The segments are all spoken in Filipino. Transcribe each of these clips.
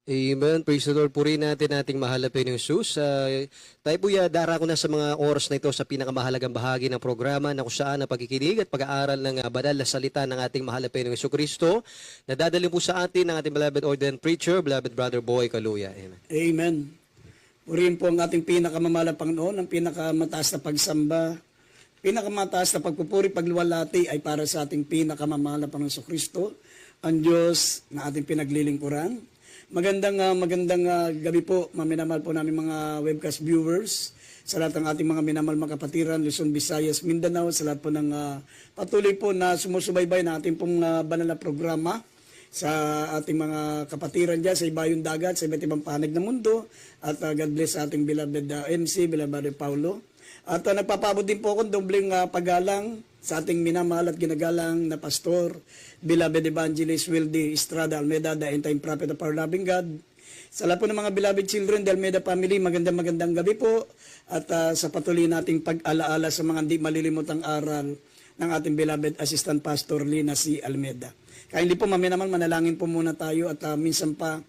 Amen. Praise the Lord. Purihin natin ating mahal na Panginoong Jesus. Tayo po darako na sa mga oras na ito sa pinakamahalagang bahagi ng programa na kung saan ang pagkikinig at pag-aaral ng banal na salita ng ating mahal na Panginoong Jesucristo na dadalhin po sa atin ng ating beloved ordained preacher, beloved Brother Boy Kaluya. Amen. Amen. Purihin po ang ating pinakamamahalang Panginoon, ang pinakamataas na pagsamba, pinakamataas na pagpupuri, pagluwalhati ay para sa ating pinakamamahalang Panginoon Jesucristo, ang Diyos na ating pinaglilingkuran. Magandang gabi po, minamahal po namin mga webcast viewers, sa lahat ng ating mga minamahal mga kapatiran, Luzon, Visayas, Mindanao, sa lahat po ng patuloy po na sumusubaybay na ating pong banal na programa sa ating mga kapatiran dyan sa ibayong dagat, sa iba't ibang panig ng mundo. At God bless sa ating beloved MC, beloved Paulo. At nagpapabot din po akong dobleng paggalang sa ating minamahal at ginagalang na pastor, beloved evangelist Wildy Estrada Almeida, the end-time prophet of our loving God. Sa lahat po ng mga beloved children, the Almeida family, magandang gabi po. At sa patuloy nating pag-alaala sa mga hindi malilimutang aral ng ating beloved assistant pastor Lina C. Almeida. Kaya hindi po naman manalangin po muna tayo at minsan pa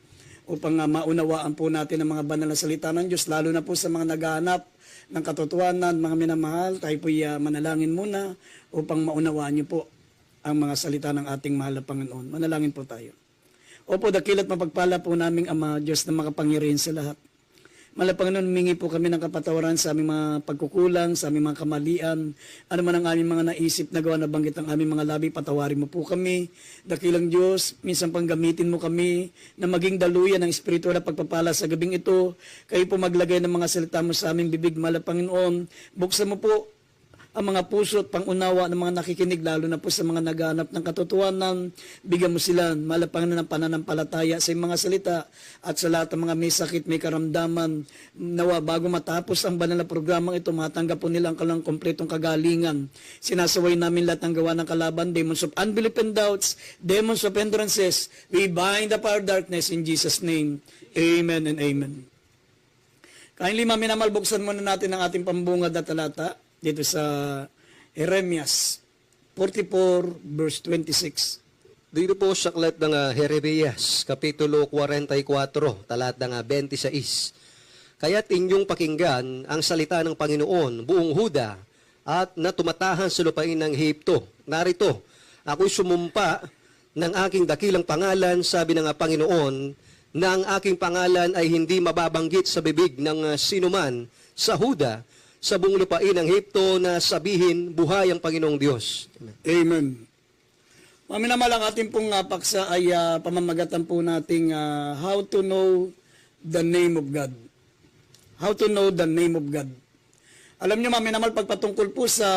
upang maunawaan po natin ang mga banal na salita ng Diyos, lalo na po sa mga naghahanap ng katotohanan, mga minamahal, tayo po manalangin muna upang maunawaan niyo po ang mga salita ng ating mahal na Panginoon. Manalangin po tayo. Opo, dakilat mapagpala po naming Ama, Diyos na makapangyarihan sa lahat. Mahal na Panginoon, humingi po kami ng kapatawaran sa aming mga pagkukulang, sa aming mga kamalian, ano man ang aming mga naisip na gawa na banggit ang aming mga labi, patawarin mo po kami. Dakilang Diyos, minsan pang gamitin mo kami na maging daluyan ng espiritual na pagpapala sa gabing ito. Kayo po maglagay ng mga salita mo sa aming bibig, mahal na Panginoon. Buksan mo po ang mga puso at pangunawa ng mga nakikinig, lalo na po sa mga naghahanap ng katotohanan. Bigyan mo sila, mahal na Panginoon, ng pananampalataya sa mga salita at sa lahat ng mga may sakit, may karamdaman. Nawa, bago matapos ang banal na programang ito, matanggap po nila ang kalang kompletong kagalingan. Sinasaway namin lahat ng gawa ng kalaban, demons of unbelief and doubts, demons of hindrances. We bind up our darkness in Jesus' name. Amen and amen. Kindly, minamahal, buksan muna natin ang ating pambungad na talata dito sa Jeremias 44 verse 26. Dito po sa aklat ng Jeremias, Kapitulo 44, talat ng 26. Kaya't inyong pakinggan ang salita ng Panginoon, buong Huda, at natumatahan sa lupain ng Ehipto. Narito, ako'y sumumpa ng aking dakilang pangalan, sabi ng Panginoon, na ang aking pangalan ay hindi mababanggit sa bibig ng sinuman sa Huda, sa buong lupain ng Ehipto, na sabihin, buhay ang Panginoong Diyos. Amen. Minamahal, ang ating pong paksa ay pamamagatan po nating how to know the name of God. How to know the name of God. Alam nyo, minamahal, pagpatungkol po sa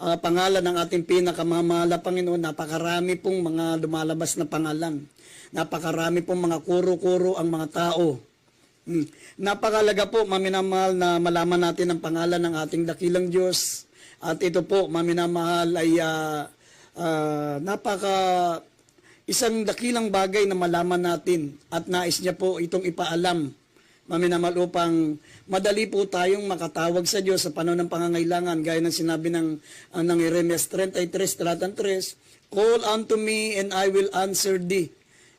pangalan ng ating pinakamamahal na Panginoon, napakarami pong mga lumalabas na pangalan. Napakarami pong mga kuro-kuro ang mga tao. Napakalaga po, minamahal, na malaman natin ang pangalan ng ating dakilang Diyos. At ito po, minamahal, ay isang dakilang bagay na malaman natin at nais niya po itong ipaalam, minamahal, upang madali po tayong makatawag sa Diyos sa panahon ng pangangailangan, gaya ng sinabi ng Jeremias 33, talatang 3, Call unto me and I will answer thee,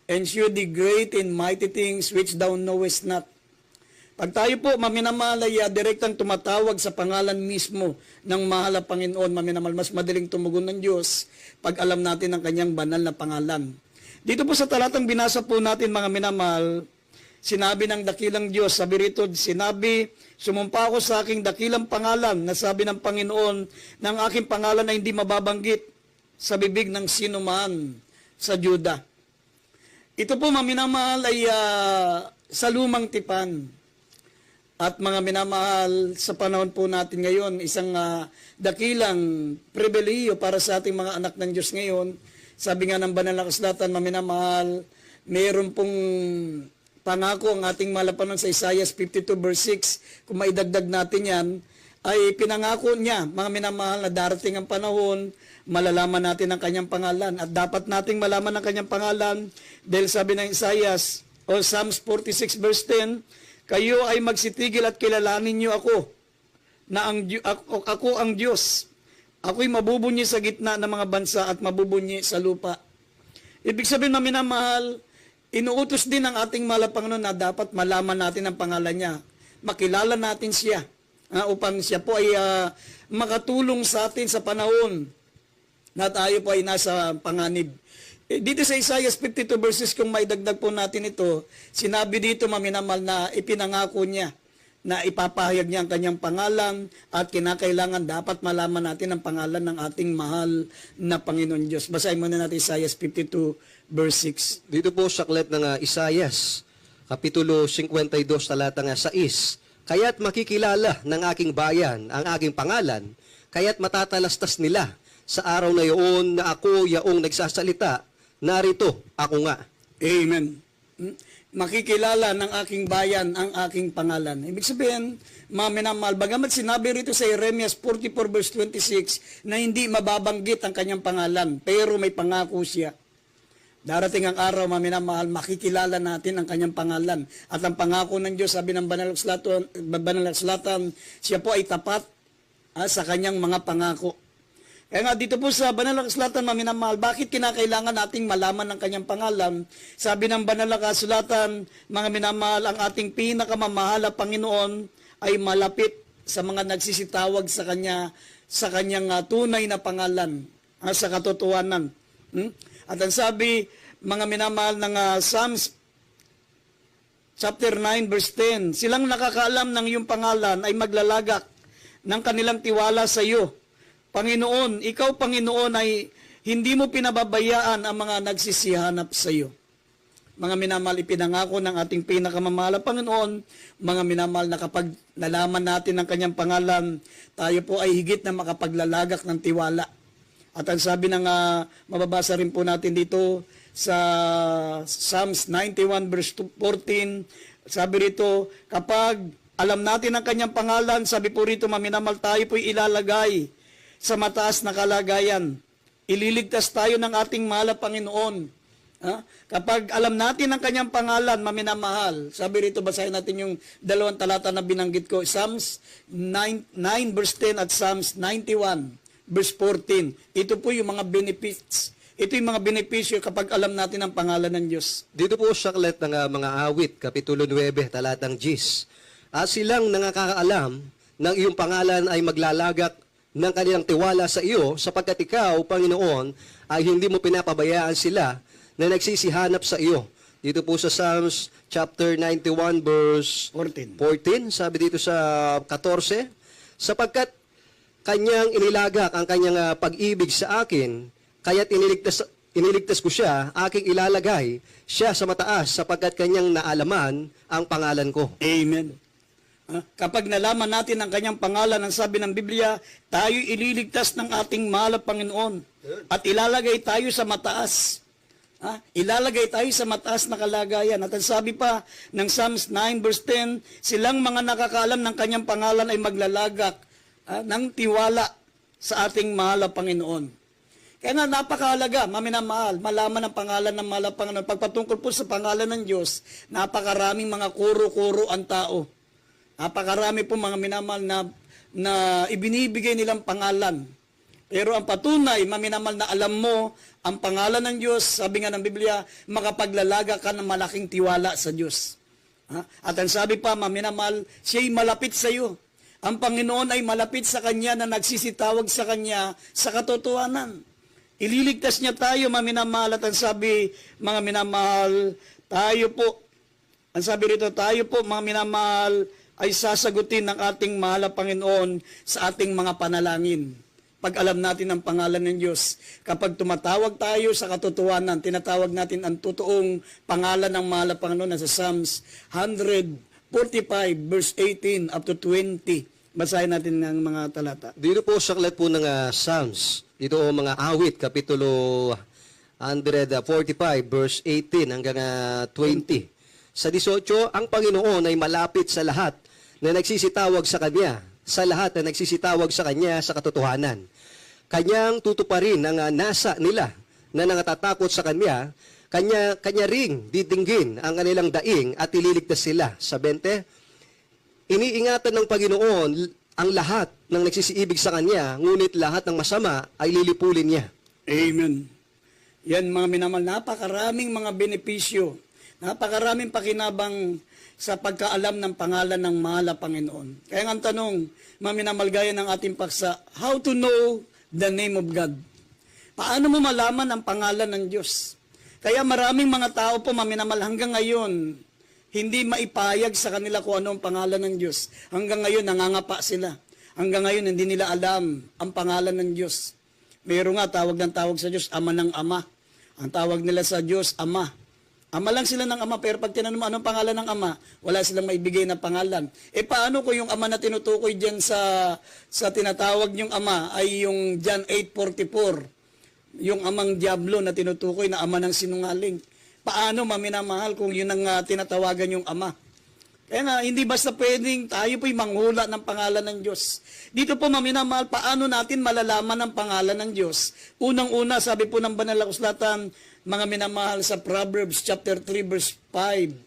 and shew thee great and mighty things which thou knowest not. Pag tayo po, minamahal, ay direktang tumatawag sa pangalan mismo ng mahal na Panginoon, minamahal, mas madaling tumugon ng Diyos pag alam natin ang kanyang banal na pangalan. Dito po sa talatang binasa po natin, mga minamahal, sinabi ng dakilang Diyos, sabi rito, sinabi, sumumpa ako sa aking dakilang pangalan, na sabi ng Panginoon, na ang aking pangalan ay hindi mababanggit sa bibig ng sinuman sa Juda. Ito po, minamahal, ay sa lumang tipan. At mga minamahal, sa panahon po natin ngayon, isang dakilang pribilehiyo para sa ating mga anak ng Diyos ngayon. Sabi nga ng banal na kasulatan, minamahal, mayroon pong pangako ang ating malapanon sa Isaiah 52 verse 6. Kung maidagdag natin yan, ay pinangako niya, mga minamahal, na darating ang panahon, malalaman natin ang kanyang pangalan. At dapat nating malaman ang kanyang pangalan dahil sabi ng Isaiah o Psalms 46 verse 10, kayo ay magsitigil at kilalanin niyo ako, na ako ang Diyos. Ako'y mabubunyi sa gitna ng mga bansa at mabubunyi sa lupa. Ibig sabihin na minamahal, Inuutos din ng ating mahal na Panginoon na dapat malaman natin ang pangalan niya. Makilala natin siya upang siya po ay makatulong sa atin sa panahon na tayo po ay nasa panganib. Dito sa Isaiah 52 verses, kung may dagdag po natin ito, sinabi dito, maminamal, na ipinangako niya na ipapahayag niya ang kanyang pangalan at kinakailangan dapat malaman natin ang pangalan ng ating mahal na Panginoon Diyos. Basahin muna natin Isaiah 52 verse 6. Dito po sa aklat ng Isaias, Kapitulo 52, talata nga 6, kaya't makikilala ng aking bayan ang aking pangalan, kaya't matatalastas nila sa araw na iyon na ako yaong nagsasalita, narito ako nga. Amen. Makikilala ng aking bayan ang aking pangalan. Ibig sabihin, maminamahal, bagamat sinabi rito sa Jeremias 44 verse 26 na hindi mababanggit ang kanyang pangalan, pero may pangako siya. Darating ang araw, maminamahal, makikilala natin ang kanyang pangalan. At ang pangako ng Diyos, sabi ng Banal na Kasulatan, siya po ay tapat sa kanyang mga pangako. Kaya nga dito po sa Banal na Kasulatan, maminamahal, bakit kinakailangan nating malaman ang kanyang pangalan? Sabi ng Banal na Kasulatan, mga minamahal, ang ating pinakamamahal na Panginoon ay malapit sa mga nagsisitawag sa kanya, sa kanyang tunay na pangalan, sa katotohanan. At ang sabi, mga minamahal ng Psalms chapter 9 verse 10, silang nakakaalam ng iyong pangalan ay maglalagak ng kanilang tiwala sa iyo. Panginoon, ikaw Panginoon ay hindi mo pinababayaan ang mga nagsisihanap sa iyo. Mga minamahal, ipinangako ng ating pinakamamahal na Panginoon, mga minamahal, na kapag nalaman natin ang kanyang pangalan, tayo po ay higit na makapaglalagak ng tiwala. At ang sabi ng, mababasa rin po natin dito sa Psalms 91 verse 14, sabi rito, kapag alam natin ang kanyang pangalan, sabi po rito, maminamal, tayo po'y ilalagay sa mataas na kalagayan. Ililigtas tayo ng ating mahal na Panginoon. Kapag alam natin ang kanyang pangalan, maminamahal, sabi rito, basahin natin yung dalawang talata na binanggit ko, Psalms 9 verse 10 at Psalms 91 verse 14. Ito po yung mga benefits. Ito yung mga benepisyo kapag alam natin ang pangalan ng Diyos. Dito po sa aklat ng mga awit, Kapitulo 9, talatang 10, silang nakakaalam ng iyong pangalan ay maglalagak ng kanilang tiwala sa iyo, sapagkat ikaw, Panginoon, ay hindi mo pinapabayaan sila na nagsisihanap sa iyo. Dito po sa Psalms chapter 91 verse 14, sabi dito sa 14, sapagkat kanyang inilagak ang kanyang pag-ibig sa akin, kaya't iniligtas ko siya, aking ilalagay siya sa mataas, sapagkat kanyang naalaman ang pangalan ko. Amen. Kapag nalaman natin ang kanyang pangalan, ang sabi ng Biblia, tayo ililigtas ng ating mahal na Panginoon at ilalagay tayo sa mataas. Ilalagay tayo sa mataas na kalagayan. At ang sabi pa ng Psalms 9 verse 10, silang mga nakakaalam ng kanyang pangalan ay maglalagak ng tiwala sa ating mahal na Panginoon. Kaya nga napakahalaga, maminamahal, malaman ang pangalan ng mahal na Panginoon. Pagpatungkol po sa pangalan ng Diyos, napakaraming mga kuro-kuro ang tao. Napakarami po mga minamahal na ibinibigay nilang pangalan. Pero ang patunay, maminamahal, na alam mo ang pangalan ng Diyos, sabi nga ng Biblia, makapaglalaga ka ng malaking tiwala sa Diyos. At ang sabi pa, maminamahal, siya'y malapit sa iyo. Ang Panginoon ay malapit sa Kanya na nagsisitawag sa Kanya sa katotohanan. Ililigtas niya tayo, maminamahal, at ang sabi, mga minamahal, tayo po, ang sabi rito, tayo po, mga minamahal, ay sasagutin ng ating mahal na Panginoon sa ating mga panalangin. Pag alam natin ang pangalan ng Diyos, kapag tumatawag tayo sa katotohanan, tinatawag natin ang totoong pangalan ng mahal na Panginoon na sa Psalms 145 verse 18 up to 20. Basahin natin ng mga talata. Dito po sa aklat po ng Psalms, dito o mga awit, Kapitulo 145 verse 18 hanggang 20. Sa 18, ang Panginoon ay malapit sa lahat na nagsisitawag sa Kanya, sa lahat na nagsisitawag sa Kanya sa katotohanan. Kanyang tutuparin ang nasa nila na nangatatakot sa Kanya, Kanya ring didinggin ang kanilang daing at ililigtas sila. Sa 20, iniingatan ng Panginoon ang lahat ng nagsisiibig sa Kanya, ngunit lahat ng masama ay lilipulin niya. Amen. Yan mga minamahal, napakaraming mga benepisyo Napakaraming pakinabang sa pagkaalam ng pangalan ng mahal na Panginoon. Kaya nga ang tanong, maminamalgaya ng ating paksa, how to know the name of God? Paano mo malaman ang pangalan ng Diyos? Kaya maraming mga tao po, maminamal, hanggang ngayon, hindi maipayag sa kanila kung ano ang pangalan ng Diyos. Hanggang ngayon, nangangapa sila. Hanggang ngayon, hindi nila alam ang pangalan ng Diyos. Mayroon nga, tawag ng tawag sa Diyos, Ama ng Ama. Ang tawag nila sa Diyos, Ama. Ama lang sila ng Ama, pero pag tinanong mo anong pangalan ng Ama, wala silang maibigay na pangalan. E paano kung yung Ama na tinutukoy dyan sa tinatawag niyong Ama ay yung John 8:44, yung amang Diablo na tinutukoy na ama ng sinungaling? Paano maminamahal kung yun ang tinatawagan yung Ama? Kaya nga, hindi basta pwedeng tayo po'y manghula ng pangalan ng Diyos. Dito po, maminamahal, paano natin malalaman ang pangalan ng Diyos? Unang-una, sabi po ng Banal na Kasulatan, mga minamahal, sa Proverbs chapter 3 verse 5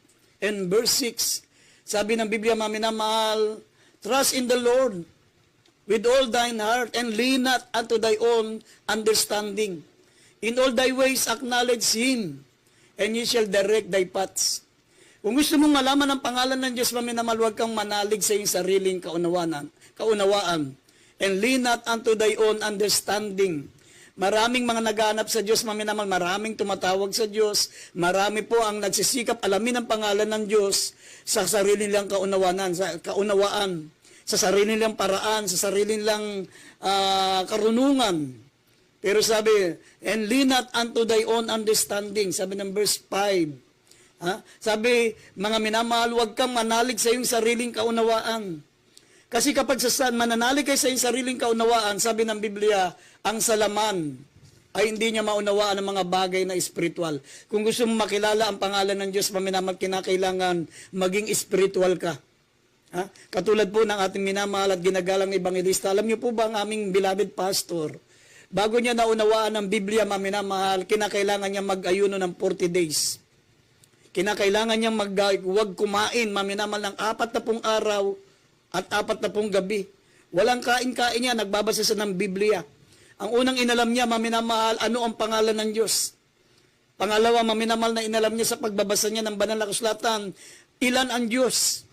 and verse 6. Sabi ng Biblia, maminamahal, trust in the Lord with all thine heart and lean not unto thy own understanding. In all thy ways acknowledge Him, and He shall direct thy paths. Kung gusto mong malaman ang pangalan ng Diyos, maminamal, huwag kang manalig sa iyong sariling kaunawaan. And lean not unto thy own understanding. Maraming mga naghahanap sa Diyos, maminamal, maraming tumatawag sa Diyos, marami po ang nagsisikap alamin ang pangalan ng Diyos sa sarili nilang kaunawaan, sa sarili nilang paraan, sa sarili nilang karunungan. Pero sabi, and lean not unto thy own understanding, sabi ng verse 5. Sabi, mga minamahal, huwag kang manalig sa iyong sariling kaunawaan. Kasi kapag mananalig kayo sa iyong sariling kaunawaan, sabi ng Biblia, ang salaman ay hindi niya maunawaan ang mga bagay na espiritual. Kung gusto mo makilala ang pangalan ng Diyos, maminamahal, kinakailangan maging espiritual ka. Katulad po ng ating minamahal at ginagalang ebangelista, alam niyo po ba ang aming beloved pastor, bago niya naunawaan ang Biblia, maminamahal, kinakailangan niya mag-ayuno ng 40 days. Kinakailangan niyang huwag kumain, maminamal, ng 40 araw at 40 gabi. Walang kain-kain niya, nagbabasa siya ng Biblia. Ang unang inalam niya, maminamahal, ano ang pangalan ng Diyos. Pangalawa, maminamal, na inalam niya sa pagbabasa niya ng Banal na Kasulatan, ilan ang Diyos?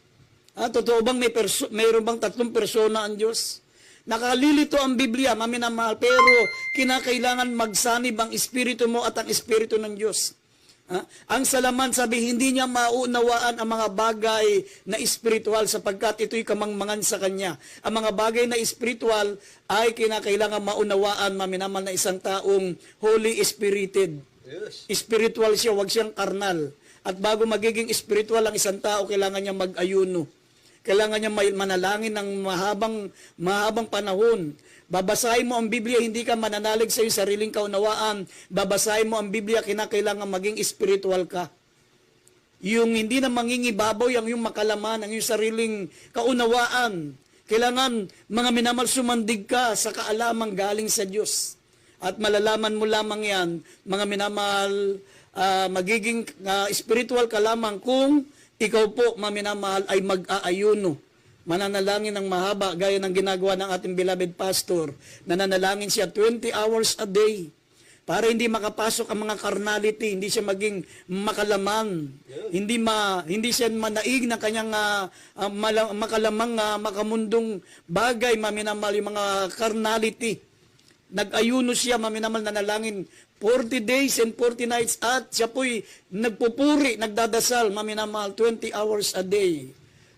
Totoo bang mayroon bang 3 persona ang Diyos? Nakalilito ang Biblia, maminamahal, pero kinakailangan magsanib ang espiritu mo at ang espiritu ng Diyos. Ang salaman, sabi, hindi niya maunawaan ang mga bagay na espiritual sapagkat ito'y kamangmangan sa kanya. Ang mga bagay na espiritual ay kinakailangan maunawaan, maminamal, na isang taong Holy Spirited. Yes. Spiritual siya, wag siyang karnal. At bago magiging spiritual ang isang tao, kailangan niya mag-ayuno. Kailangan niya manalangin ng mahabang panahon. Babasahin mo ang Biblia, hindi ka mananalig sa iyong sariling kaunawaan. Babasahin mo ang Biblia, kinakailangan maging spiritual ka. Yung hindi na mangingibabaw, yung makalaman, ang iyong sariling kaunawaan. Kailangan, mga minamal, sumandig ka sa kaalamang galing sa Diyos. At malalaman mo lamang yan, mga minamal, magiging spiritual ka lamang kung ikaw po, maminamahal, ay mag-aayuno. Mananalangin ng mahaba, gaya ng ginagawa ng ating beloved pastor. Nananalangin siya 20 hours a day. Para hindi makapasok ang mga carnality, hindi siya maging makalaman. Hindi siya manaig ng kanyang makalamang, makamundong bagay, maminamahal, yung mga carnality. Nag-ayuno siya, maminamal, nanalangin 40 days and 40 nights at siya po'y nagpupuri, nagdadasal, maminamahal, 20 hours a day.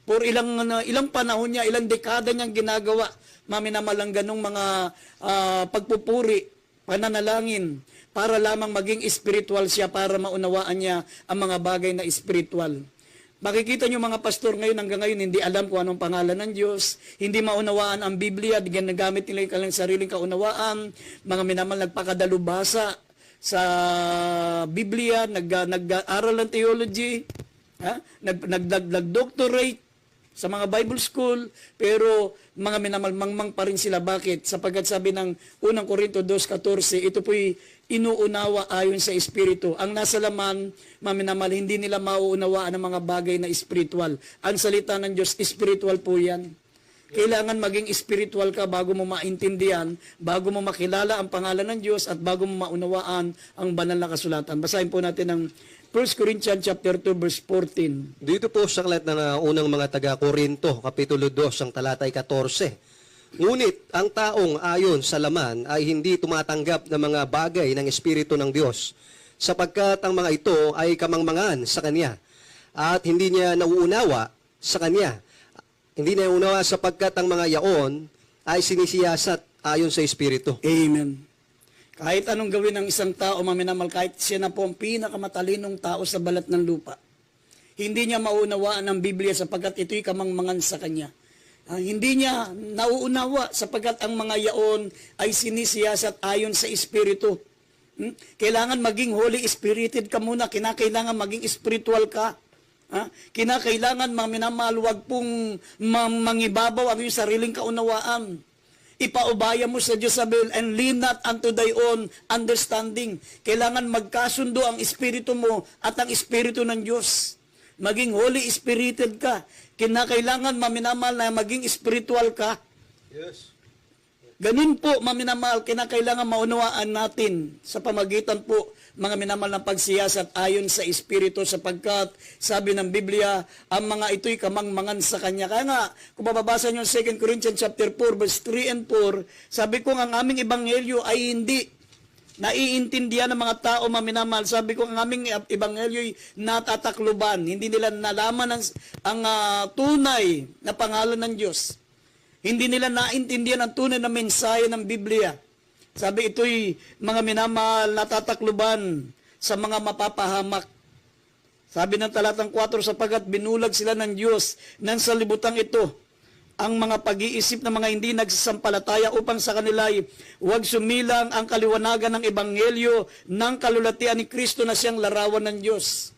For ilang panahon niya, ilang dekada niyang ginagawa, maminamal, ang ganong mga pagpupuri, pananalangin, para lamang maging spiritual siya, para maunawaan niya ang mga bagay na spiritual. Makikita niyo mga pastor ngayon, hanggang ngayon, hindi alam kung anong pangalan ng Diyos, hindi maunawaan ang Biblia, ginagamit nila yung kanilang sariling kaunawaan, mga minamal, nagpakadalubhasa sa Biblia, nag-aaral ng theology, nag-doctorate sa mga Bible school, pero mga minamalmangmang pa rin sila. Bakit? Sapagkat sabi ng 1 Corinto 2:14, ito po'y inuunawa ayon sa Espiritu. Ang nasa laman, maminamal, hindi nila mauunawaan ang mga bagay na espiritual. Ang salita ng Diyos, espiritual po yan. Kailangan maging spiritual ka bago mo maintindihan, bago mo makilala ang pangalan ng Diyos, at bago mo maunawaan ang banal na kasulatan. Basahin po natin ang 1 1 Corinthians chapter 2 verse 14. Dito po sa aklat ng unang mga taga-Korinto, Kapitulo 2, ang talatay 14. Ngunit ang taong ayon sa laman ay hindi tumatanggap ng mga bagay ng Espiritu ng Diyos, sapagkat ang mga ito ay kamangmangan sa Kanya, at hindi niya nauunawa sa Kanya. Hindi niya nauunawa sapagkat ang mga yaon ay sinisiyasat ayon sa Espiritu. Amen. Kahit anong gawin ng isang tao, maminamal, kahit siya na po ang pinakamatalinong tao sa balat ng lupa, hindi niya maunawaan ang Biblia sapagkat ito'y kamangmangan sa kanya. Hindi niya nauunawa sapagkat ang mga yaon ay sinisiyasat ayon sa Espiritu. Kailangan maging Holy Spirited ka muna, kinakailangan maging spiritual ka. Kinakailangan, maminamahal, wag pong mangibabaw ang iyong sariling kaunawaan. Ipaubaya mo sa Diyos, sabi, and lean not unto thy own understanding. Kailangan magkasundo ang espiritu mo at ang espiritu ng Diyos. Maging Holy Spirited ka. Kinakailangan, maminamahal, na maging spiritual ka. Yes. Ganun po, maminamahal, kinakailangan maunawaan natin sa pamagitan po, mga minamahal, ng pagsiyasat ayon sa Espiritu, sapagkat sabi ng Biblia, ang mga ito'y kamangmangan sa Kanya. Kaya nga, kung bababasa nyo 2 Corinthians chapter 4, verse 3 and 4, sabi ko, ang aming ebanghelyo ay hindi naiintindihan ng mga tao, maminamahal. Sabi ko, ang aming ebanghelyo ay natatakluban. Hindi nila nalaman ang tunay na pangalan ng Diyos. Hindi nila naintindihan ang tunay na mensahe ng Biblia. Sabi, ito'y mga minamahal, natatakluban sa mga mapapahamak. Sabi ng talatang 4, sapagkat binulag sila ng Diyos ng salibutang ito, ang mga pag-iisip ng mga hindi nagsasampalataya, upang sa kanila ay huwag sumilang ang kaliwanagan ng ebanghelyo ng kalulatian ni Kristo na siyang larawan ng Diyos.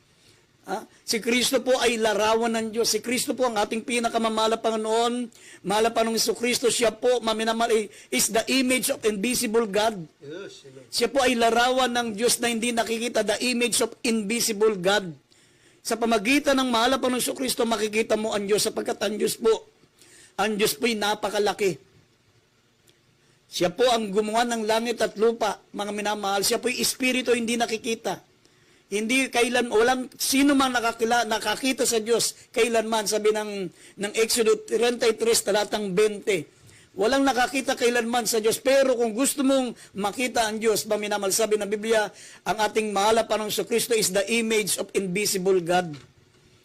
Si Kristo po ay larawan ng Diyos. Si Kristo po ang ating pinakamamahal na Panginoon. Mahal na Panginoong Kristo, siya po, maminamahal, is the image of invisible God. Yes. Siya po ay larawan ng Diyos na hindi nakikita, the image of invisible God. Sa pamagitan ng mahal na Panginoong Kristo, makikita mo ang Diyos, sapagkat ang Diyos po ay napakalaki. Siya po ang gumawa ng langit at lupa, mga minamahal. Siya po ay espiritu, hindi nakikita. Hindi walang sino man nakakita sa Diyos kailanman, sabi ng Exodus 33 talatang 20. Walang nakakita kailanman sa Diyos, pero kung gusto mong makita ang Diyos, maminamal, sabi ng Biblia, ang ating mahal na Panginoong Kristo is the image of invisible God.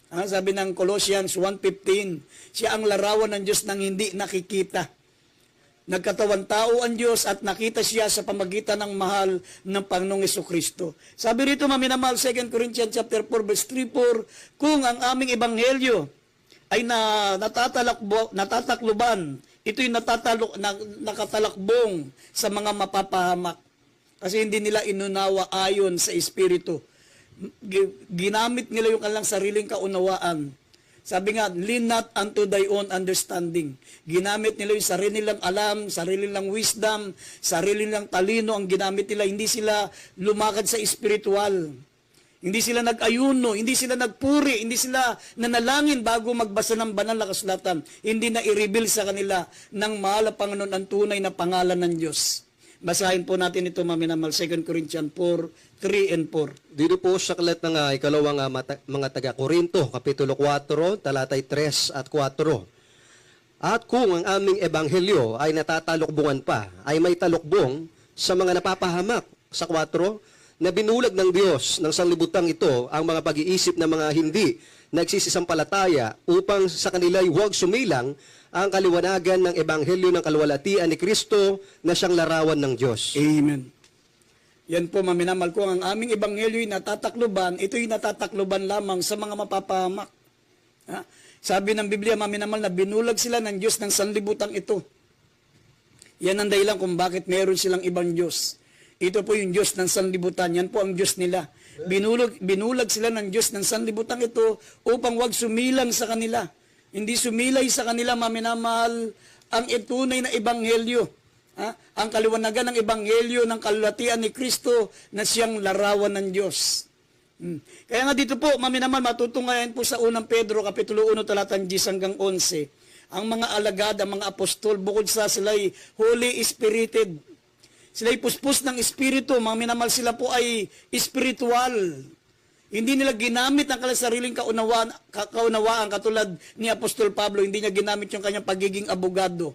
Sabi ng Colossians 1:15, siya ang larawan ng Diyos nang hindi nakikita. Nagkatawan tao ang Diyos at nakita siya sa pamagitan ng mahal ng Panginoong Kristo. Sabi rito, maminamahal, 2 Corinthians chapter 4 verse 3-4, kung ang aming ebanghelyo ay natatakluban, ito'y nakatalakbong sa mga mapapahamak. Kasi hindi nila inunawa ayon sa Espiritu. Ginamit nila yung kanilang sariling kaunawaan. Sabi nga, lean not unto thy own understanding. Ginamit nila yung sarili nilang alam, sarili nilang wisdom, sarili nilang talino ang ginamit nila. Hindi sila lumakad sa espiritual. Hindi sila nag-ayuno, hindi sila nagpuri, hindi sila nanalangin bago magbasa ng banal na kasulatan. Hindi na i-reveal sa kanila ng mahal na Panginoon ang tunay na pangalan ng Diyos. Basahin po natin ito, maminamahal, 2 Corinthians 4:3 and 4. Dito po sa aklat ng ikalawang mga taga-Korinto, Kapitulo 4, talatay 3 at 4. At kung ang aming ebanghelyo ay natatalukbungan pa, ay may talukbong sa mga napapahamak, sa 4, na binulag ng Diyos ng sanlibutan ito ang mga pag-iisip ng mga hindi nagsisisampalataya, upang sa kanila'y huwag sumilang ang kaliwanagan ng ebanghelyo ng kaluwalhatian ni Kristo na siyang larawan ng Diyos. Amen. Yan po, maminamal, ko, ang aming ebanghelyo ay natatakluban, ito'y natatakluban lamang sa mga mapapahamak. Sabi ng Biblia, maminamal, na binulag sila ng Diyos ng sanlibutan ito. Yan ang dahilan kung bakit meron silang ibang Diyos. Ito po yung Diyos ng sanlibutan, yan po ang Diyos nila. Binulag sila ng Diyos ng sanlibutan ito upang wag sumilang sa kanila. Hindi sumilay sa kanila, maminamahal, ang itunay na ebanghelyo. Ang kaliwanagan ng ebanghelyo ng kalulatian ni Kristo na siyang larawan ng Diyos. Kaya nga dito po, maminamahal, matutungayan po sa unang Pedro, Kapitulo 1, talatang 10 hanggang 11. Ang mga alagad, ang mga apostol, bukod sa sila'y Holy Spirited, sila'y puspos ng Espiritu, maminamahal, sila po ay spiritual. Hindi nila ginamit ang kanilang sariling kaunawaan katulad ni Apostol Pablo. Hindi niya ginamit yung kanyang pagiging abogado.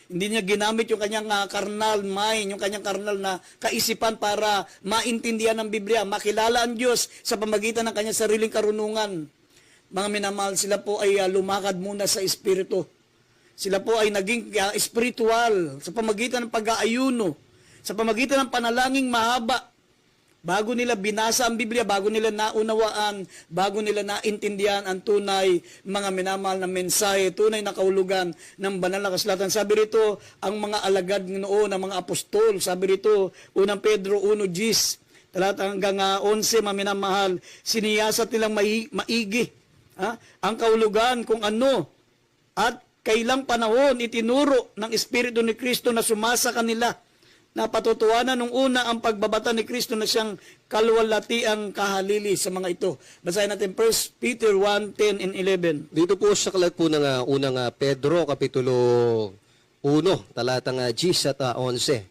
Hindi niya ginamit yung kanyang carnal mind, yung kanyang carnal na kaisipan para maintindihan ng Biblia, makilala ang Diyos sa pamagitan ng kanyang sariling karunungan. Mga minamahal, sila po ay lumakad muna sa Espiritu. Sila po ay naging spiritual sa pamagitan ng pag-aayuno, sa pamagitan ng panalangin mahaba. Bago nila binasa ang Biblia, bago nila naunawaan, bago nila naintindihan ang tunay, mga minamahal na mensahe, tunay na kahulugan ng banal na kasulatan. Sabi rito, ang mga alagad noon, ang mga apostol, sabi rito, unang Pedro 1:10, talata hanggang 11, mga minamahal, siniyasat nilang maigi ang kahulugan kung ano at kailang panahon itinuro ng Espiritu ni Kristo na sumasa kanila na patutuhanan nung una ang pagbabata ni Kristo na siyang kaluwalhatiang kahalili sa mga ito. Basahin natin 1 Peter 1:10 and 11. Dito po sa kalat po ng unang Pedro, Kapitulo 1, talatang 10 at 11.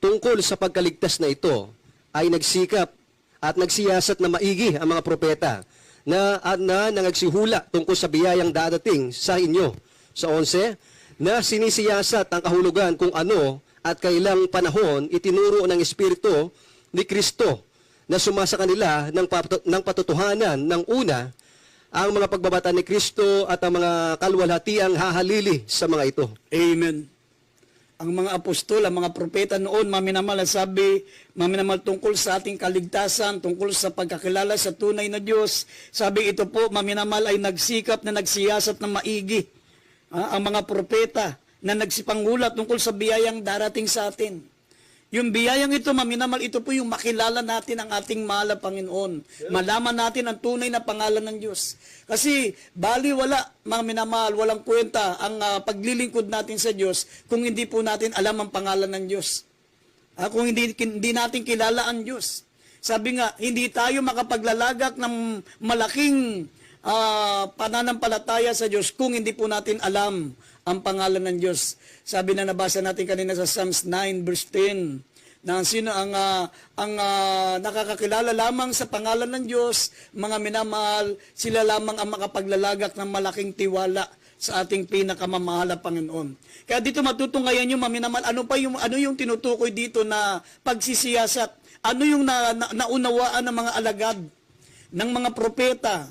Tungkol sa pagkaligtas na ito, ay nagsikap at nagsiyasat na maigi ang mga propeta na nangagsihula tungkol sa biyayang dadating sa inyo. Sa 11, na sinisiyasat ang kahulugan kung ano at kailang panahon itinuro ng Espiritu ni Kristo na sumasa kanila ng patutuhanan ng una ang mga pagbabata ni Kristo at ang mga kalwalhatiang hahalili sa mga ito. Amen. Ang mga apostol, ang mga propeta noon, maminamal, sabi, maminamal tungkol sa ating kaligtasan, tungkol sa pagkakilala sa tunay na Diyos. Sabi ito po, maminamal ay nagsikap na nagsiyasat na maigi. Ang mga propeta na nagsipangulat tungkol sa biyayang darating sa atin. Yung biyayang ito, maminamal, ito po yung makilala natin ang ating mahal na Panginoon. Malaman natin ang tunay na pangalan ng Diyos. Kasi, bali wala, mga minamahal, walang kwenta ang paglilingkod natin sa Diyos kung hindi po natin alam ang pangalan ng Diyos. Kung hindi natin kilala ang Diyos. Sabi nga, hindi tayo makapaglalagak ng malaking pananampalataya sa Diyos kung hindi po natin alam ang pangalan ng Diyos. Sabi na nabasa natin kanina sa Psalms 9 verse 10 na sino ang nakakakilala lamang sa pangalan ng Diyos, mga minamahal, sila lamang ang makapaglalagak ng malaking tiwala sa ating pinakamamahal na Panginoon. Kaya dito matutunghayan nyo, maminamahal, ano yung tinutukoy dito na pagsisiyasat? Ano yung naunawaan ng mga alagad, ng mga propeta,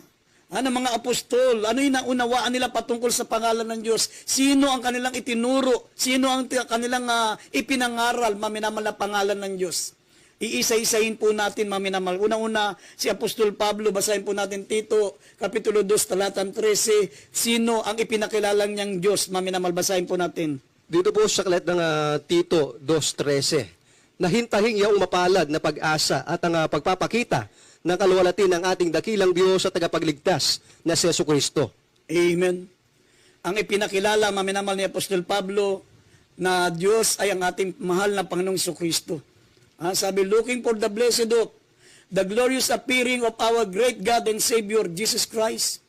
ng mga apostol, ano yung naunawaan nila patungkol sa pangalan ng Diyos? Sino ang kanilang itinuro? Sino ang kanilang ipinangaral, maminamal na pangalan ng Diyos? Iisa-isahin po natin, maminamal. Una-una, si Apostol Pablo, basahin po natin Tito, Kapitulo 2, talatang 13. Sino ang ipinakilalang niyang Diyos? Maminamal, basahin po natin. Dito po sa kalat ng Tito 2:13, nahintahin iyong mapalad na pag-asa at ang pagpapakita ng kaluwalhati ng ating dakilang Diyos at tagapagligtas na si Jesucristo. Amen. Ang ipinakilala, maminamal ni Apostol Pablo, na Diyos ay ang ating mahal na Panginoong Jesucristo. Sabi, looking for the blessed hope, the glorious appearing of our great God and Savior, Jesus Christ.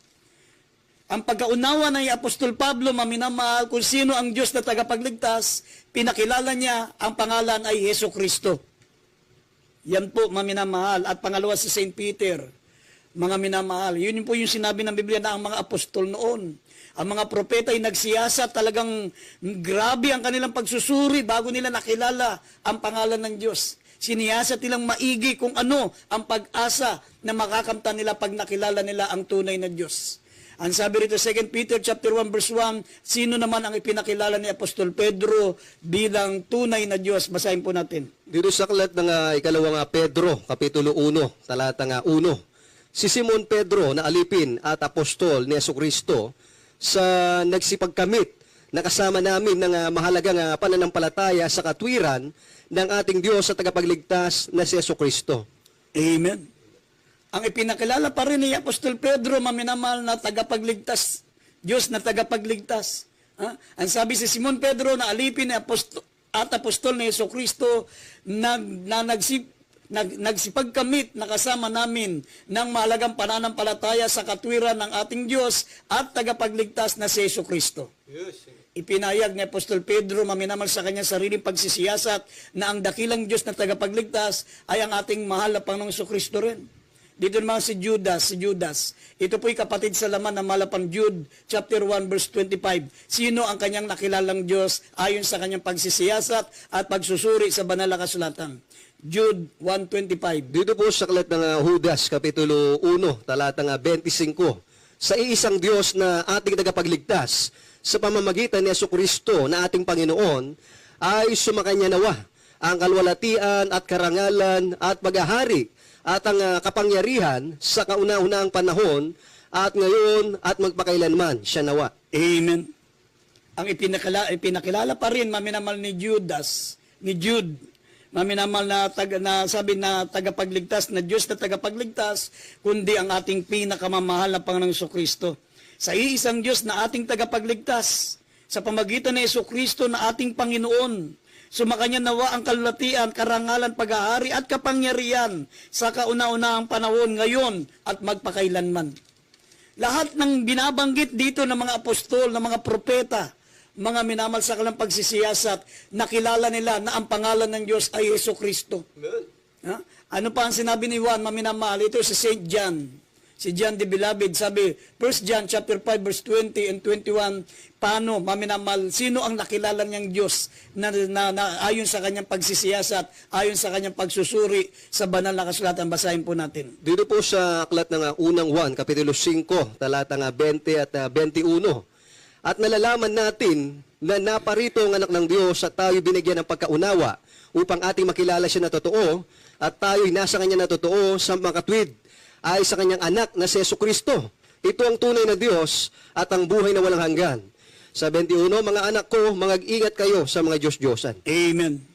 Ang pagkaunawa ng Apostol Pablo, maminamahal, kung sino ang Diyos na tagapagligtas, pinakilala niya, ang pangalan ay Jesucristo. Yan po, maminamahal. At pangalawa si St. Peter, mga minamahal. Yun po yung sinabi ng Biblia na ang mga apostol noon. Ang mga propeta ay nagsiyasa, talagang grabe ang kanilang pagsusuri bago nila nakilala ang pangalan ng Diyos. Siniyasat nilang maigi kung ano ang pag-asa na makakamtan nila pag nakilala nila ang tunay na Diyos. Ang sabi rito, 2 Peter chapter 1 verse 1, sino naman ang ipinakilala ni Apostol Pedro bilang tunay na Diyos? Basahin po natin. Dito sa kalat ng ikalawang Pedro, Kapitulo 1, talatang 1. Si Simon Pedro na alipin at apostol ni Jesucristo sa nagsipagkamit na kasama namin ng mahalagang pananampalataya sa katwiran ng ating Diyos sa tagapagligtas na si Jesucristo. Amen. Ang ipinakilala pa rin ni Apostol Pedro, maminamahal, na tagapagligtas. Diyos na tagapagligtas. Ang sabi si Simon Pedro na alipin ni apostol ni Jesucristo na nagsipagkamit na kasama namin ng mahalagang pananampalataya sa katwiran ng ating Diyos at tagapagligtas na si Jesucristo. Yes. Ipinayag ni Apostol Pedro, maminamal sa kanyang sariling pagsisiyasat, na ang dakilang Diyos na tagapagligtas ay ang ating mahal na Panginoong Jesucristo rin. Dito naman si Judas. Ito po'y kapatid sa laman ng malapang Jude, chapter 1, verse 25. Sino ang kanyang nakilalang Diyos ayon sa kanyang pagsisiyasat at pagsusuri sa banal na kasulatan? Jude 1:25. Dito po sa aklat ng Judas, Kapitulo 1, talatang 25. Sa iisang Diyos na ating tagapagligtas, sa pamamagitan ni Jesucristo na ating Panginoon, ay sumakanya nawa ang kalwalatian at karangalan at paghahari at ang kapangyarihan sa kauna-unahang panahon at ngayon at magpakailanman siya nawa. Amen. Ang ipinakilala pa rin maminamal ni Jude, maminamal na sabi na tagapagligtas, na Diyos na tagapagligtas, kundi ang ating pinakamamahal na Panginoong Jesucristo. Sa iisang Diyos na ating tagapagligtas, sa pamagitan ni Jesucristo na ating Panginoon, sumakanya nawa ang kalulatian, karangalan, paghahari at kapangyarihan sa kauna-unahang panahon ngayon at magpakailanman. Lahat ng binabanggit dito ng mga apostol, ng mga propeta, mga minamal sa kalang pagsisiyasat, nakilala nila na ang pangalan ng Diyos ay Jesucristo. Ha? Ano pa ang sinabi ni Juan, maminamahal? Ito si St. John. Si John the Beloved, sabi, 1 John chapter 5 verse 20 and 21, paano, maminamal, sino ang nakilala niyang Diyos na ayon sa kanyang pagsisiyasat, ayon sa kanyang pagsusuri sa banal na kasulatan? Basahin po natin. Dito po sa aklat ng unang Juan, Kapitulo 5, talatang 20 at 21. At nalalaman natin na naparito ang anak ng Diyos at tayo binigyan ng pagkaunawa upang ating makilala siya na totoo at tayo'y nasa kanya na totoo sa makatwid ay sa kanyang anak na si Jesucristo. Ito ang tunay na Diyos at ang buhay na walang hanggan. Sa 21, mga anak ko, mag-ingat kayo sa mga Diyos-Diyosan. Amen.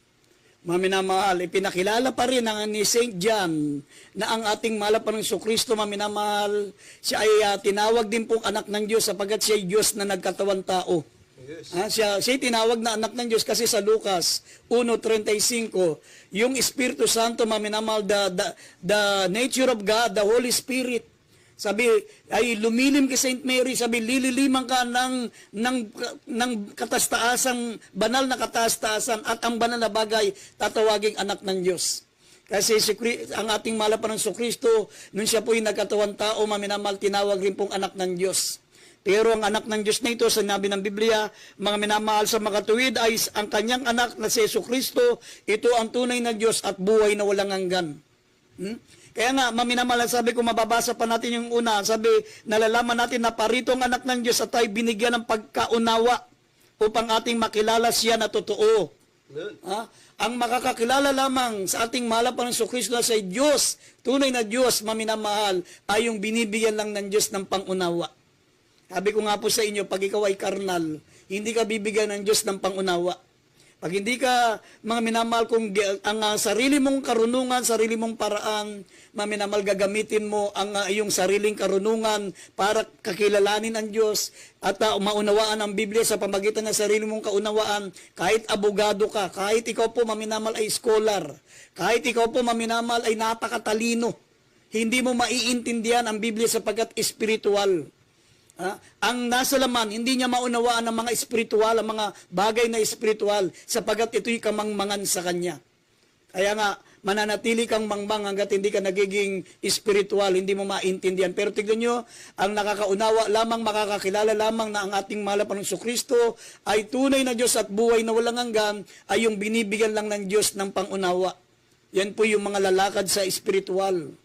Maminamahal, ipinakilala pa rin ang ni St. John na ang ating mahal na Jesucristo, maminamahal, siya ay tinawag din pong anak ng Diyos sapagkat siya ay Diyos na nagkatawan tao. Yes. Siya tinawag na anak ng Diyos kasi sa Lucas 1:35, yung Espiritu Santo, maminamahal, the nature of God, the Holy Spirit, sabi, ay lumilim kay Saint Mary, sabi, lililiman ka ng katastaasan, banal na katastaasan, at ang banal na bagay, tatawaging anak ng Diyos. Kasi ang ating mahal na Jesucristo, nung siya po'y nagkatawan tao, maminamahal, tinawag rin pong anak ng Diyos. Pero ang anak ng Diyos na ito, sinabi ng Biblia, mga minamahal sa makatuwid, ay ang kanyang anak na si Jesucristo, ito ang tunay na Diyos at buhay na walang hanggan. Kaya nga, maminamahal, sabi ko, mababasa pa natin yung una, sabi, nalalaman natin na parito ang anak ng Diyos at tayo binigyan ng pagkaunawa upang ating makilala siya na totoo. Ang makakakilala lamang sa ating mahal na Jesucristo sa Diyos, tunay na Diyos, maminamahal, ay yung binibigyan lang ng Diyos ng pangunawa. Sabi ko nga po sa inyo, pag ikaw ay karnal, hindi ka bibigyan ng Diyos ng pangunawa. Pag hindi ka, mga minamahal, kung ang sarili mong karunungan, sarili mong paraan, mga minamahal, gagamitin mo ang iyong sariling karunungan para kakilalanin ang Diyos at maunawaan ang Biblia sa pamagitan ng sarili mong kaunawaan, kahit abogado ka, kahit ikaw po, maminamal, ay scholar, kahit ikaw po, maminamal, ay napakatalino, hindi mo maiintindihan ang Biblia sapagkat espiritual. Ang nasa laman, hindi niya maunawaan ang mga espiritual, ang mga bagay na espiritual, sapagat ito'y kamangmangan sa kanya. Kaya nga, mananatili kang mangmang hanggat hindi ka nagiging espiritual, hindi mo maintindihan. Pero tignan nyo, ang nakakaunawa lamang, makakakilala lamang na ang ating mahal na Jesucristo ay tunay na Diyos at buhay na walang hanggan, ay yung binibigyan lang ng Diyos ng pangunawa. Yan po yung mga lalakad sa espiritual.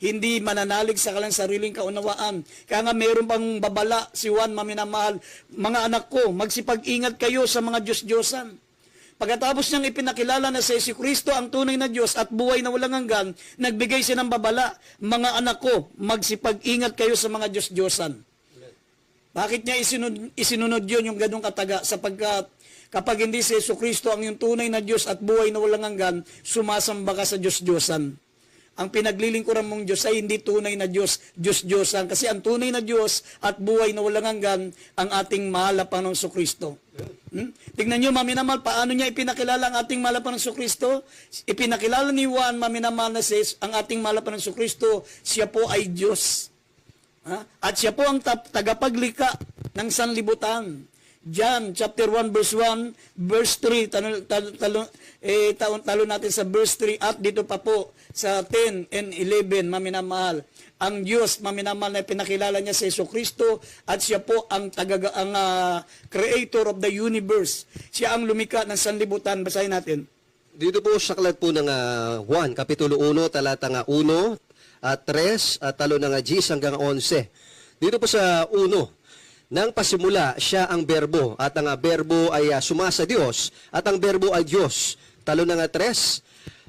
Hindi mananalig sa kanilang sariling kaunawaan. Kaya nga mayroon pang babala si Juan, maminamahal, mga anak ko, magsipag-ingat kayo sa mga Diyos-Diyosan. Pagkatapos niyang ipinakilala na si Jesucristo ang tunay na Diyos at buhay na walang hanggan, nagbigay siya ng babala, mga anak ko, magsipag-ingat kayo sa mga Diyos-Diyosan. Bakit niya isinunod yun, yung ganong kataga? Sapagkat kapag hindi si Jesucristo ang yung tunay na Diyos at buhay na walang hanggan, sumasamba ka sa Diyos-Diyosan. Ang pinaglilingkuran mong Diyos ay hindi tunay na Diyos, Diyos-Diyosan. Kasi ang tunay na Diyos at buhay na walang hanggan, ang ating mahal na Panginoong Jesucristo. Tingnan nyo, maminamal, paano niya ipinakilala ang ating mahal na Panginoong Jesucristo? Ipinakilala ni Juan, maminamal, na ang ating mahal na Panginoong Jesucristo, siya po ay Diyos. At siya po ang tagapaglika ng sanlibutan. John chapter 1 verse 1, verse 3, talo natin sa verse 3 at dito pa po sa 10 and 11, maminamahal. Ang Diyos, maminamahal, na pinakilala niya sa Jesucristo at siya po ang creator of the universe. Siya ang lumikha ng sanlibutan. Basahin natin. Dito po sa aklat po ng Juan, Kapitulo 1, talata nga 1 at 3, at talo ng 10 hanggang 11. Dito po sa 1, nang pasimula siya ang berbo, at ang berbo ay sumasa Diyos, at ang berbo ay Diyos. Talo ng 3,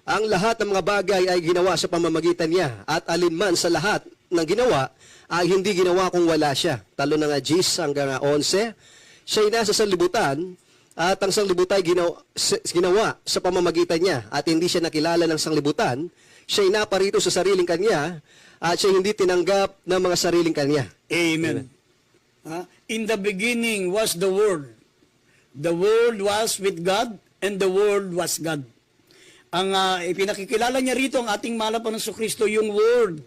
ang lahat ng mga bagay ay ginawa sa pamamagitan niya, at alinman sa lahat ng ginawa ay hindi ginawa kung wala siya. Talo ng 10 hanggang 11, siya'y nasa sanlibutan, at ang sanglibutan ay ginawa sa pamamagitan niya, at hindi siya nakilala ng sanglibutan. Siya'y naparito sa sariling kanya, at siya'y hindi tinanggap ng mga sariling kanya. Amen. In the beginning was the Word. The Word was with God, and the Word was God. Ang ipinakikilala niya rito ang ating mahal na Panginoong Jesucristo, yung Word.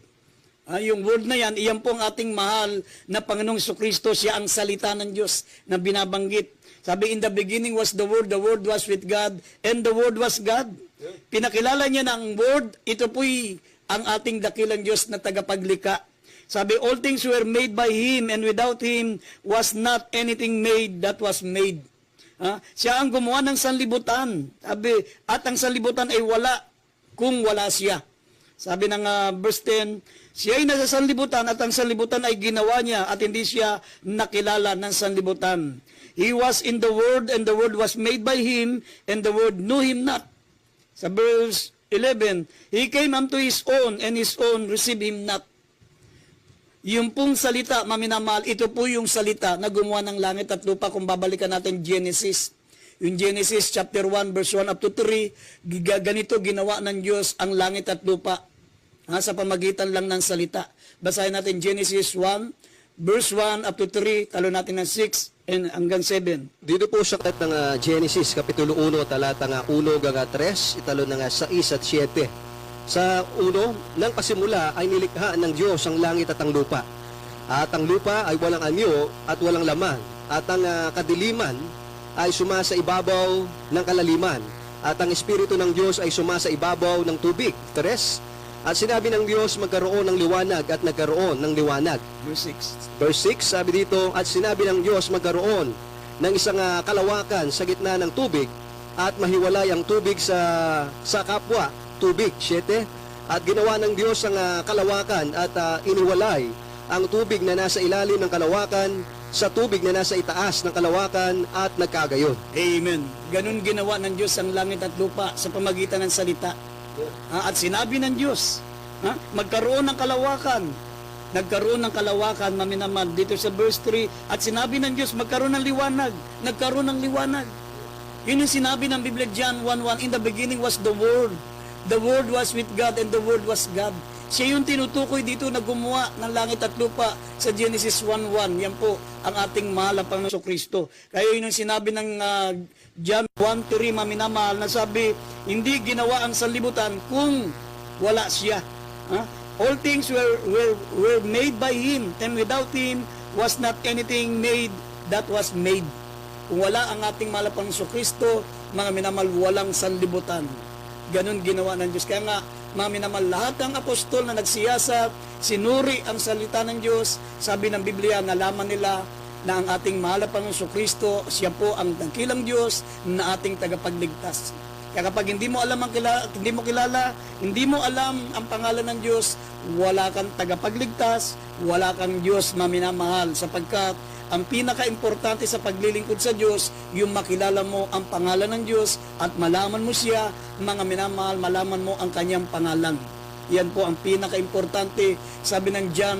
Yung Word na yan, iyan po ang ating mahal na Panginoong Jesucristo. Siya ang salita ng Diyos na binabanggit. Sabi, in the beginning was the Word was with God, and the Word was God. Pinakilala niya ng Word, ito po'y ang ating dakilang Diyos na tagapaglikha. Sabi, all things were made by Him, and without Him was not anything made that was made. Siya ang gumawa ng sanlibutan. Sabi, at ang sanlibutan ay wala kung wala siya. Sabi ng verse 10, siya ay nasa sanlibutan at ang sanlibutan ay ginawa niya at hindi siya nakilala ng sanlibutan. He was in the Word, and the Word was made by Him, and the Word knew Him not. Sa verse 11, He came unto His own, and His own received Him not. Yung pong salita, maminamahal, ito po yung salita na gumawa ng langit at lupa. Kung babalikan natin Genesis, yung Genesis chapter 1 verse 1 up to 3, ganito ginawa ng Diyos ang langit at lupa sa pamagitan lang ng salita. Basahin natin Genesis 1 verse 1 up to 3, talo natin ng 6 and hanggang 7. Dito po sa aklat ng Genesis, Kapitulo 1, talata nga 1 hanggang 3, italo ng 6 at 7. Sa 1, nang pasimula ay nilikha ng Diyos ang langit at ang lupa. At ang lupa ay walang anyo at walang laman. At ang kadiliman ay sumasa ibabaw ng kalaliman. At ang Espiritu ng Diyos ay sumasa ibabaw ng tubig. 3, at sinabi ng Diyos magkaroon ng liwanag at nagkaroon ng liwanag. Verse 6. Verse 6, sabi dito, at sinabi ng Diyos magkaroon ng isang kalawakan sa gitna ng tubig at mahiwalay ang tubig sa kapwa tubig. 7, at ginawa ng Diyos ang kalawakan at iniwalay ang tubig na nasa ilalim ng kalawakan sa tubig na nasa itaas ng kalawakan at nagkagayon. Amen. Ganun ginawa ng Diyos ang langit at lupa sa pamagitan ng salita. At sinabi ng Diyos, magkaroon ng kalawakan. Nagkaroon ng kalawakan, maminamahal, dito sa verse 3, at sinabi ng Diyos, magkaroon ng liwanag. Nagkaroon ng liwanag. Yun yung sinabi ng Biblia, John 1:1, in the beginning was the Word. The Word was with God, and the Word was God. Siya yung tinutukoy dito na gumawa ng langit at lupa sa Genesis 1:1. Yan po ang ating mahal na Panginoong Jesucristo. Kaya yun yung sinabi ng John 1:3, maminamahal, na sabi, hindi ginawa ang sanlibutan kung wala siya. All things were made by Him, and without Him was not anything made that was made. Kung wala ang ating mahal na Panginoong Jesucristo, mga minamahal, walang sanlibutan. Ganon ginawa ng Diyos. Kaya nga, mga minamahal, lahat ng apostol na nagsiyasat, sinuri ang salita ng Diyos. Sabi ng Biblia, nalaman nila na ang ating mahal na Panginoong Jesucristo, siya po ang dakilang Diyos na ating tagapagligtas. Kaya kapag hindi mo alam hindi mo alam ang pangalan ng Diyos, wala kang tagapagligtas, wala kang Diyos maminamahal, sapagkat ang pinaka-importante sa paglilingkod sa Diyos, yung makilala mo ang pangalan ng Diyos at malaman mo siya, mga minamahal, malaman mo ang kanyang pangalan. Yan po ang pinaka-importante. Sabi ng John,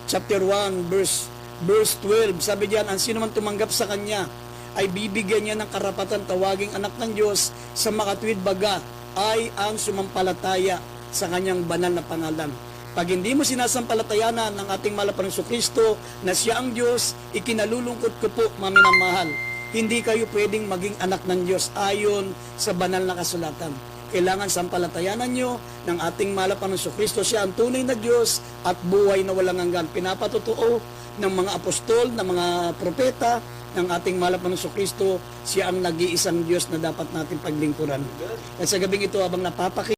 chapter 1, verse 12, sabi diyan, ang sino man tumanggap sa kanya, ay bibigyan niya ng karapatan tawaging anak ng Diyos sa makatuwid baga ay ang sumampalataya sa kanyang banal na pangalan. Pag hindi mo sinasampalatayanan ng ating mahal na Panginoong Jesucristo na siya ang Diyos, ikinalulungkot ko po, maminamahal, hindi kayo pwedeng maging anak ng Diyos ayon sa banal na kasulatan. Kailangan sampalatayanan nyo ng ating mahal na Panginoong Jesucristo. Siya ang tunay na Diyos at buhay na walang hanggan. Pinapatotoo ng mga apostol, ng mga propeta, ng ating mahal na Panginoong Kristo, siya ang nag-iisang Diyos na dapat natin paglingkuran. At sa gabing ito, habang napapakinggan